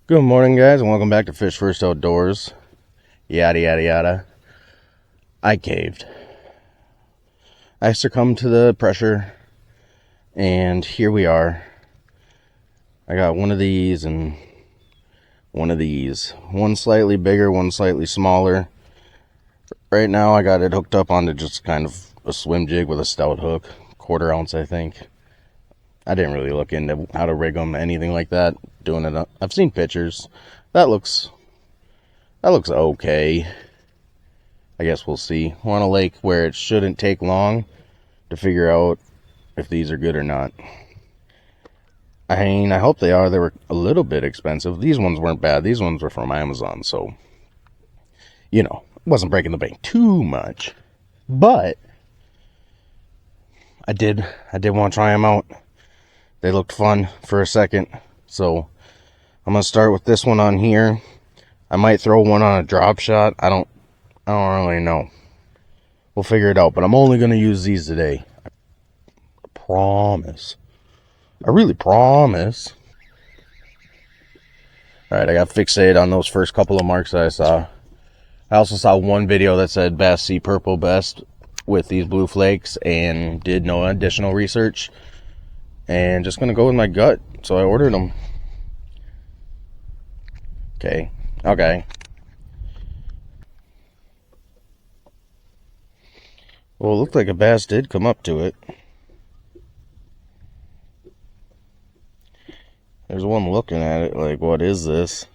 Good morning, guys, and welcome back to Fish First Outdoors. Yada, yada, yada. I caved. I succumbed to the pressure, and here we are. I got one of these and one of these. One slightly bigger, one slightly smaller. Right now, I got it hooked up onto just kind of a swim jig with a stout hook. 1/4 ounce, I think. I didn't really look into how to rig them, anything like that. Doing it, I've seen pictures. That looks okay. I guess we'll see. We're on a lake where it shouldn't take long to figure out if these are good or not. I mean, I hope they are. They were a little bit expensive. These ones weren't bad. These ones were from Amazon, so, it wasn't breaking the bank too much. But I did want to try them out. They looked fun for a second, so I'm going to start with this one on here. I might throw one on a drop shot. I don't really know. We'll figure it out, but I'm only going to use these today. I promise. I really promise. Alright, I got fixated on those first couple of marks that I saw. I also saw one video that said Bass Sea Purple best with these blue flakes and did no additional research. And just going to go with my gut. So I ordered them. Okay. Well, it looked like a bass did come up to it. There's one looking at it like, what is this?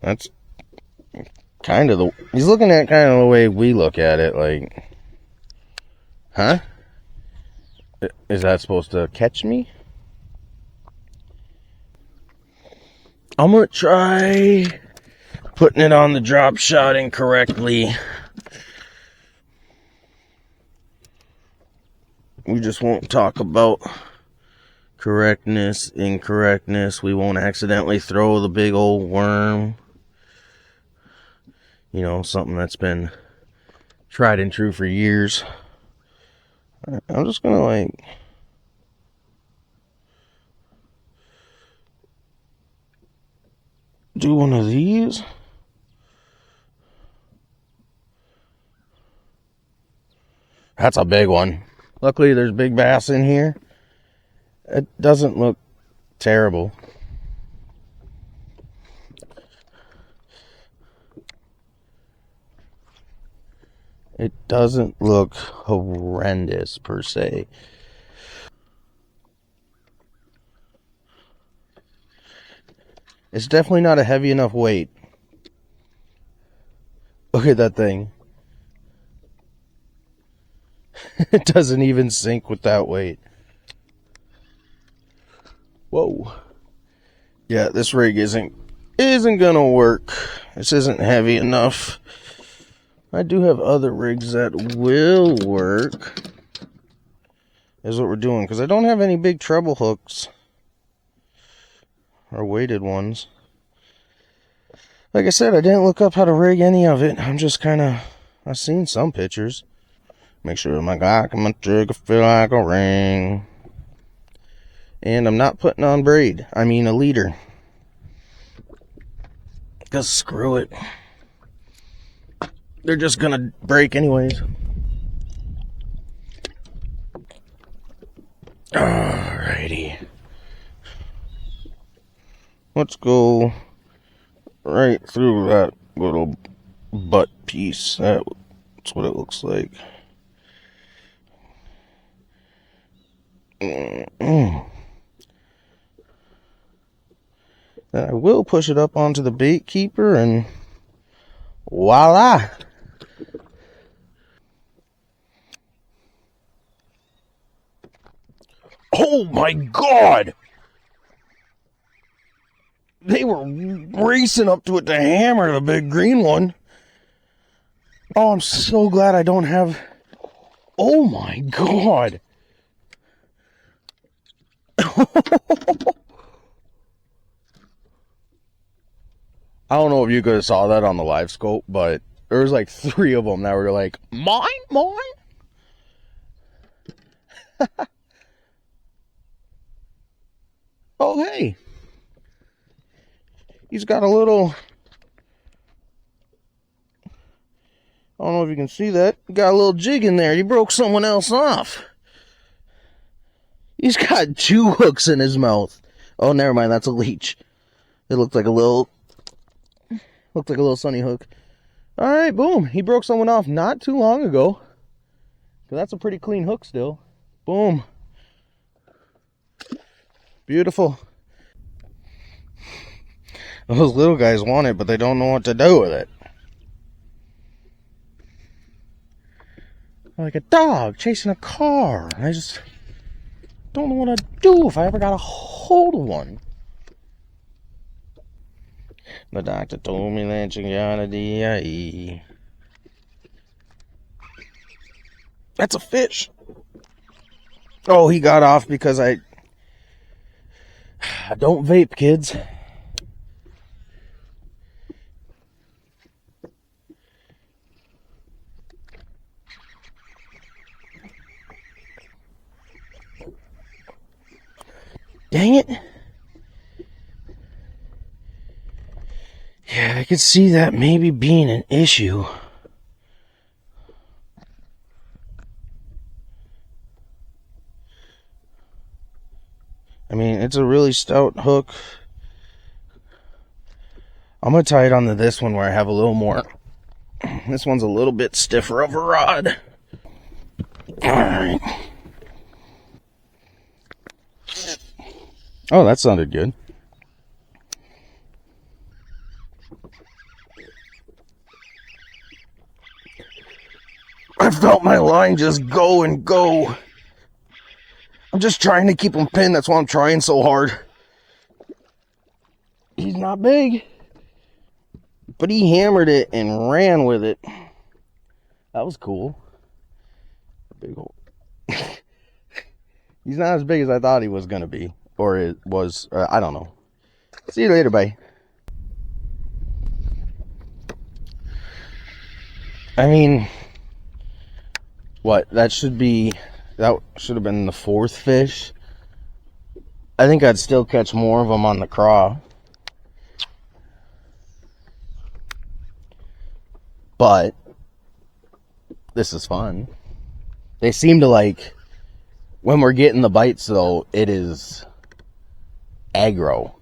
That's kind of he's looking at kind of the way we look at it, like, huh? Is that supposed to catch me? I'm gonna try putting it on the drop shot incorrectly. We just won't talk about correctness, incorrectness. We won't accidentally throw the big old worm. Something that's been tried and true for years. I'm just gonna do one of these. That's a big one. Luckily, there's big bass in here. It doesn't look terrible. It doesn't look horrendous, per se. It's definitely not a heavy enough weight. Look at that thing. It doesn't even sink with that weight. Whoa. Yeah, this rig isn't gonna work. This isn't heavy enough. I do have other rigs that will work. Is what we're doing, because I don't have any big treble hooks or weighted ones. Like I said, I didn't look up how to rig any of it. I'm just I've seen some pictures. Make sure my cock and my trigger feel like a ring. And I'm not putting on braid. I mean a leader. Because screw it. They're just gonna break anyways. Alrighty. Let's go right through that little butt piece. That's what it looks like. Then I will push it up onto the bait keeper and voila! Oh my God! They were racing up to it to hammer the big green one. Oh, I'm so glad I don't have... Oh my God! I don't know if you guys saw that on the live scope, but there was like 3 of them that were like, mine. Hey, he's got a little, I don't know if you can see that, got a little jig in there. He broke someone else off. He's got 2 hooks in his mouth. Oh, never mind, that's a leech. It looked like a little sunny hook. All right, boom. He broke someone off not too long ago. That's a pretty clean hook still. Boom. Beautiful. Those little guys want it, but they don't know what to do with it. Like a dog chasing a car. I just don't know what to do if I ever got a hold of one. The doctor told me that you got a DIE. That's a fish. Oh, he got off because I don't vape, kids. Dang it. Yeah, I could see that maybe being an issue. I mean, it's a really stout hook. I'm going to tie it onto this one where I have a little more. This one's a little bit stiffer of a rod. Alright. Oh, that sounded good. I felt my line just go and go. I'm just trying to keep him pinned. That's why I'm trying so hard. He's not big, but he hammered it and ran with it. That was cool. Big old. He's not as big as I thought he was going to be. Or it was. I don't know. See you later, bye. I mean, what? That should have been the 4th fish. I think I'd still catch more of them on the craw. But this is fun. They seem to like, when we're getting the bites though, it is aggro.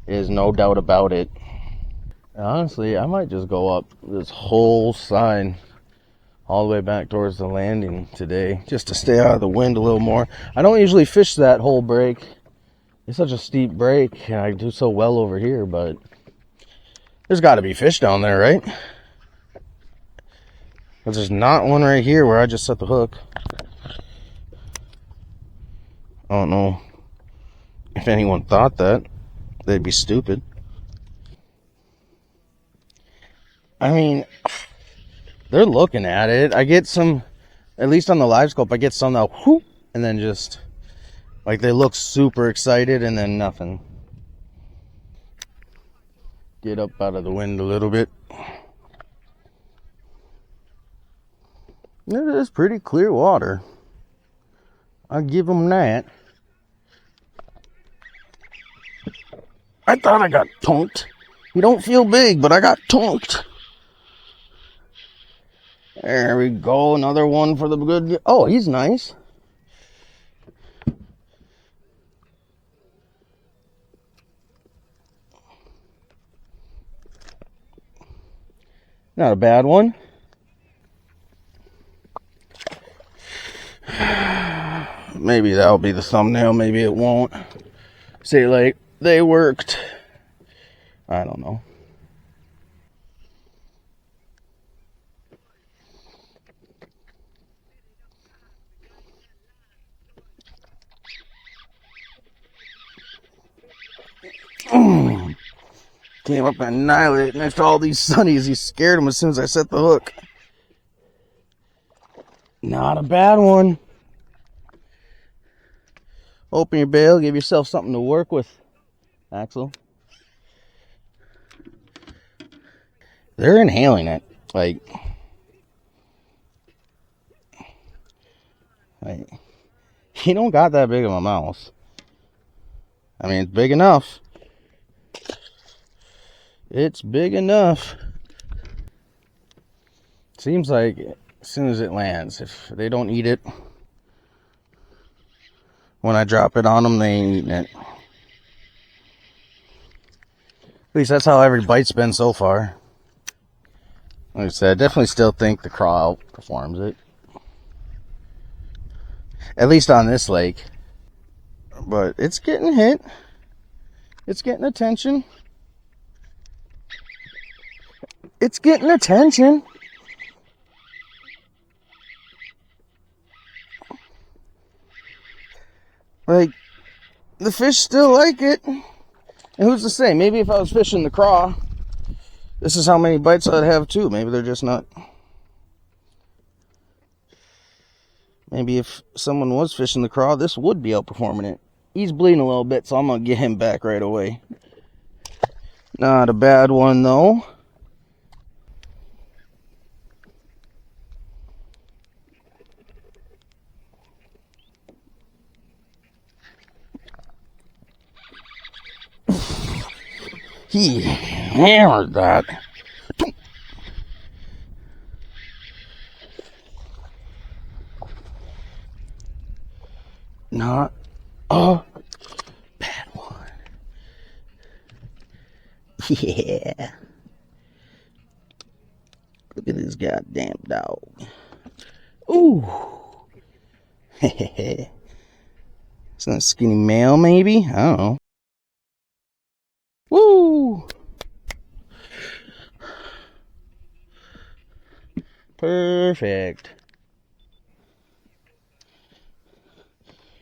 There's no doubt about it. Honestly, I might just go up this whole side all the way back towards the landing today, just to stay out of the wind a little more. I don't usually fish that whole break. It's such a steep break, and I do so well over here, but there's got to be fish down there, right? But there's not one right here where I just set the hook. I don't know if anyone thought that. They'd be stupid. I mean, they're looking at it. I get some, at least on the live scope, I get some that whoop, and then just, like, they look super excited, and then nothing. Get up out of the wind a little bit. It is pretty clear water. I'll give them that. I thought I got tonked. You don't feel big, but I got tonked. There we go. Another one for the good. Oh, he's nice. Not a bad one. Maybe that'll be the thumbnail. Maybe it won't. Say like, they worked. I don't know. Came up and annihilated next to all these sunnies. He scared him as soon as I set the hook. Not a bad one. Open your bail. Give yourself something to work with, Axel. They're inhaling it. Like, he don't got that big of a mouth. I mean, it's big enough. It's big enough. Seems like as soon as it lands, if they don't eat it, when I drop it on them, they ain't eating it. At least that's how every bite's been so far. Like I said, I definitely still think the craw outperforms it. At least on this lake. But it's getting hit. It's getting attention. It's getting attention. Like, the fish still like it. And who's to say? Maybe if I was fishing the craw, this is how many bites I'd have too. Maybe they're just not. Maybe if someone was fishing the craw, this would be outperforming it. He's bleeding a little bit, so I'm going to get him back right away. Not a bad one, though. He hammered that. Not a bad one. Yeah. Look at this goddamn dog. Ooh. It's not a skinny male, maybe? I don't know. Woo! Perfect.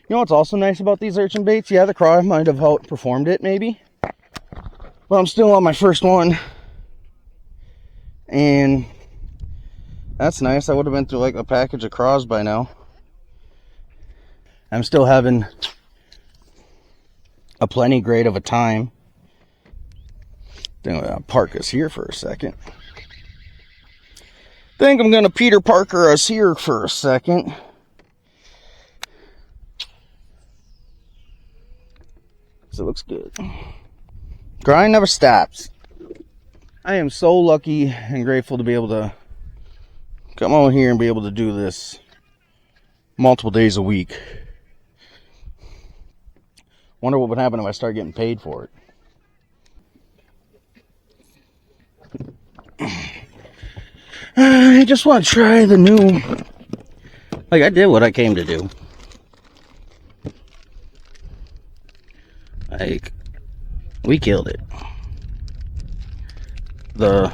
You know what's also nice about these urchin baits? Yeah, the craw might have outperformed it, maybe. But I'm still on my first one. And that's nice. I would have been through like a package of craws by now. I'm still having a plenty great of a time. Then I'll park us here for a second. Think I'm gonna Peter Parker us here for a second. So it looks good. Grind never stops. I am so lucky and grateful to be able to come out here and be able to do this multiple days a week. Wonder what would happen if I start getting paid for it. I just want to try the new... Like, I did what I came to do. Like, we killed it. The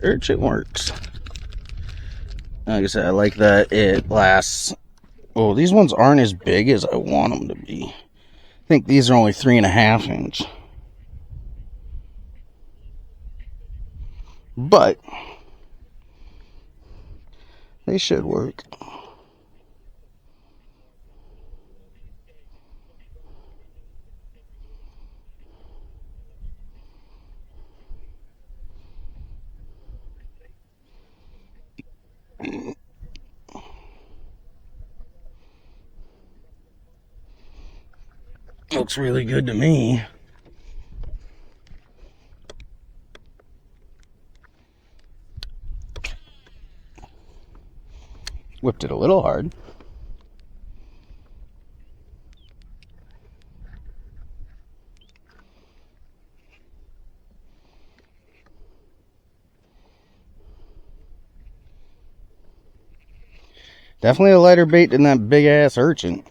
Urchin works. Like I said, I like that it lasts. Oh, these ones aren't as big as I want them to be. I think these are only 3.5 inch. But they should work. Looks really good to me. Whipped it a little hard. Definitely a lighter bait than that big ass urchin.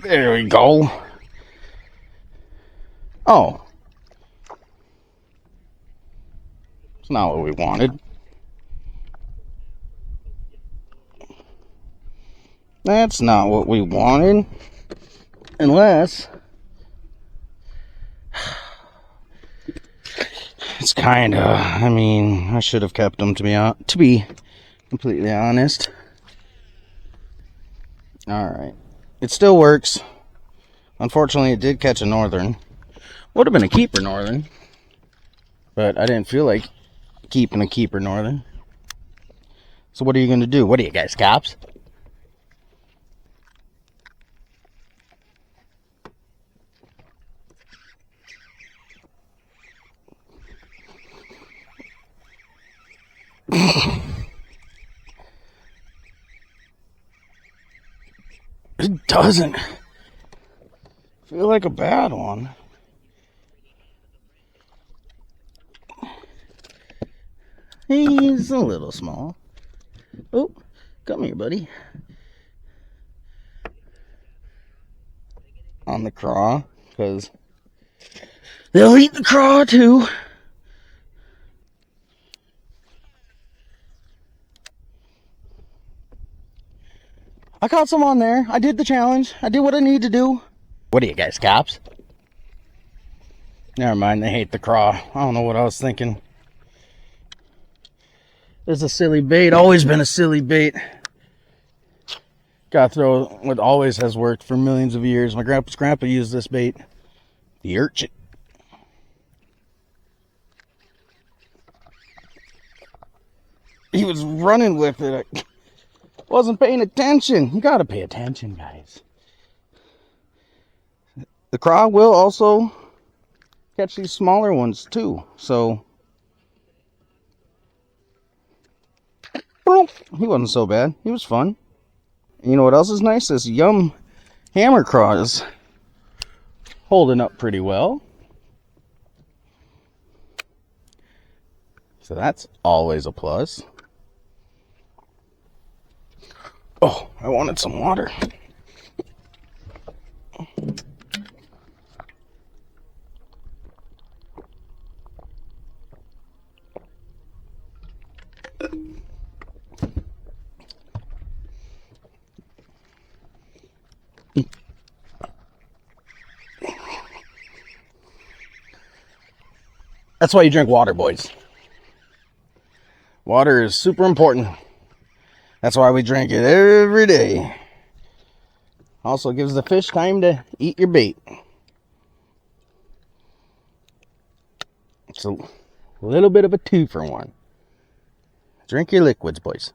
There we go. Oh. It's not what we wanted. That's not what we wanted. Unless... It's kind of... I mean, I should have kept them, to be completely honest. Alright. It still works. Unfortunately, it did catch a northern. Would have been a keeper northern. But I didn't feel like keeping a keeper northern. So what are you going to do? What are you guys, cops? It doesn't feel like a bad one. He's a little small. Oh, come here, buddy. On the craw, because they'll eat the craw too. I caught some on there. I did the challenge. I did what I need to do. What are you guys, cops? Never mind, they hate the craw. I don't know what I was thinking. It's a silly bait. Always been a silly bait. Gotta throw what always has worked for millions of years. My grandpa used this bait. The urchin. He was running with it. I wasn't paying attention. You gotta pay attention, guys. The craw will also catch these smaller ones too. So he wasn't so bad. He was fun. And you know what else is nice? This Yum hammer craw is holding up pretty well. So that's always a plus. Oh, I wanted some water. That's why you drink water, boys. Water is super important. That's why we drink it every day. Also gives the fish time to eat your bait. It's a little bit of a 2-for-1. Drink your liquids, boys.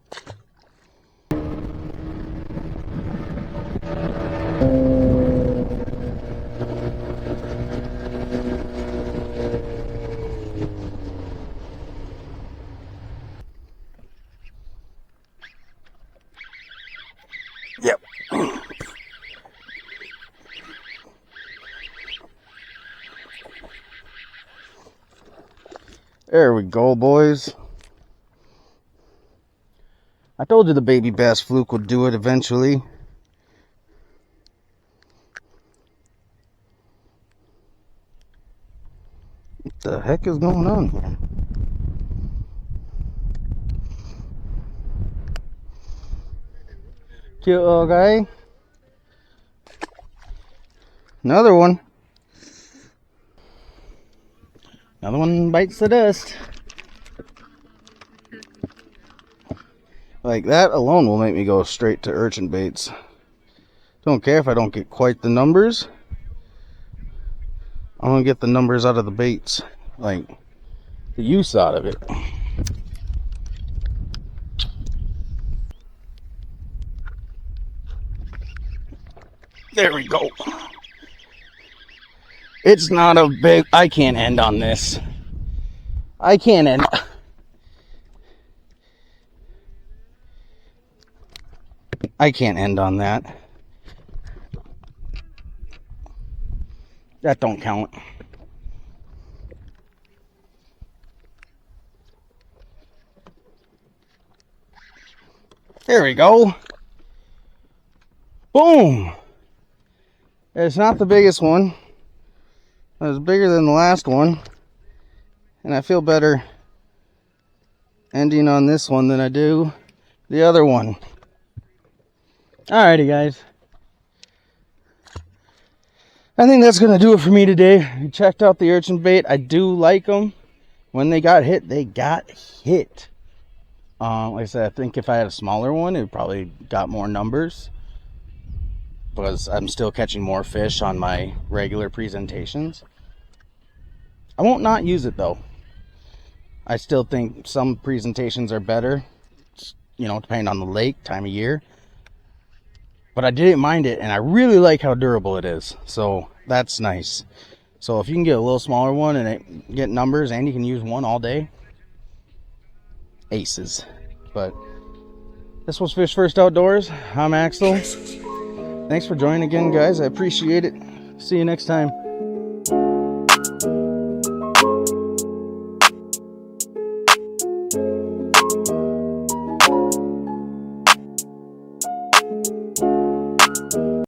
Yep. There we go, boys. I told you the baby bass fluke would do it eventually. What the heck is going on here? Cute little guy. Another one. Another one bites the dust. Like that alone will make me go straight to urchin baits. Don't care if I don't get quite the numbers. I'm gonna get the numbers out of the baits. Like the use out of it. There we go. It's not a big... I can't end on this. I can't end... I can't end on that. That don't count. There we go. Boom. It's not the biggest one. It was bigger than the last one. And I feel better ending on this one than I do the other one. Alrighty, guys. I think that's going to do it for me today. We checked out the urchin bait. I do like them. When they got hit, they got hit. Like I said, I think if I had a smaller one, it probably got more numbers. Because I'm still catching more fish on my regular presentations. I won't not use it though. I still think some presentations are better, you know, depending on the lake, time of year. But I didn't mind it, and I really like how durable it is. So that's nice. So if you can get a little smaller one and get numbers, and you can use one all day, aces. But this was Fish First Outdoors. I'm Axel. Thanks for joining again, guys. I appreciate it. See you next time.